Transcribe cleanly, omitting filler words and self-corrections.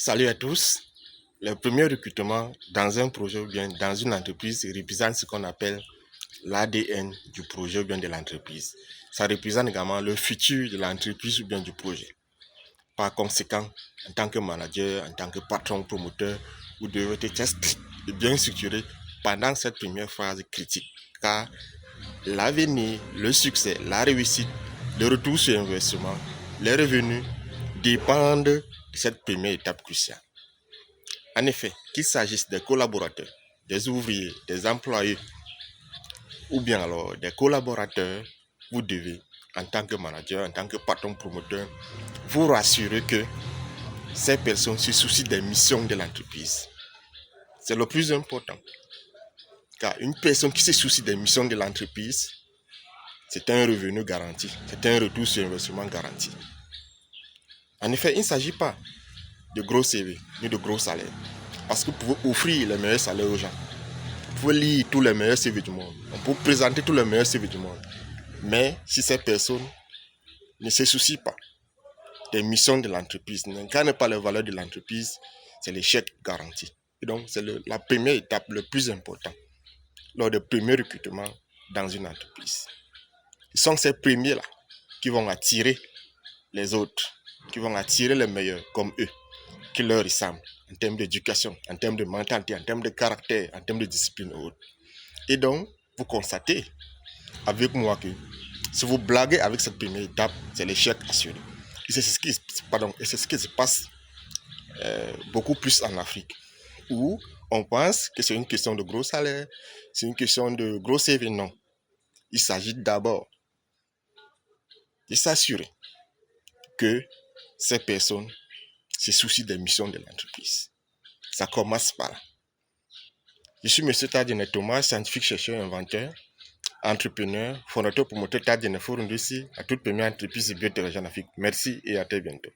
Salut à tous. Le premier recrutement dans un projet ou bien dans une entreprise représente ce qu'on appelle l'ADN du projet ou bien de l'entreprise. Ça représente également le futur de l'entreprise ou bien du projet. Par conséquent, en tant que manager, en tant que patron, promoteur, vous devez être très strict et bien structuré pendant cette première phase critique. Car l'avenir, le succès, la réussite, le retour sur investissement, les revenus dépendent de cette première étape cruciale. En effet, qu'il s'agisse des collaborateurs, des ouvriers, des employés ou bien alors des collaborateurs, vous devez, en tant que manager, en tant que patron promoteur, vous rassurer que ces personnes se soucient des missions de l'entreprise. C'est le plus important. Car une personne qui se soucie des missions de l'entreprise, c'est un revenu garanti, c'est un retour sur investissement garanti. En effet, il ne s'agit pas de gros CV ni de gros salaires. Parce que vous pouvez offrir les meilleurs salaires aux gens. Vous pouvez lire tous les meilleurs CV du monde. On peut présenter tous les meilleurs CV du monde. Mais si ces personnes ne se soucient pas des missions de l'entreprise, n'incarnent pas les valeurs de l'entreprise, c'est l'échec garanti. Et donc, c'est la première étape, le plus important, lors du premier recrutement dans une entreprise. Ce sont ces premiers-là qui vont attirer les autres, qui vont attirer les meilleurs comme eux, qui leur ressemblent en termes d'éducation, en termes de mentalité, en termes de caractère, en termes de discipline et autres. Et donc, vous constatez avec moi que si vous blaguez avec cette première étape, c'est l'échec assuré. Et c'est ce qui se passe beaucoup plus en Afrique, où on pense que c'est une question de gros salaire, c'est une question de gros CV. Non. Il s'agit d'abord de s'assurer que ces personnes se soucient des missions de l'entreprise. Ça commence par là. Je suis M. Tadjene Thomas, scientifique, chercheur, inventeur, entrepreneur, fondateur, promoteur Tadjene Forum ici, à toute première entreprise biotechnologique en Afrique. Merci et à très bientôt.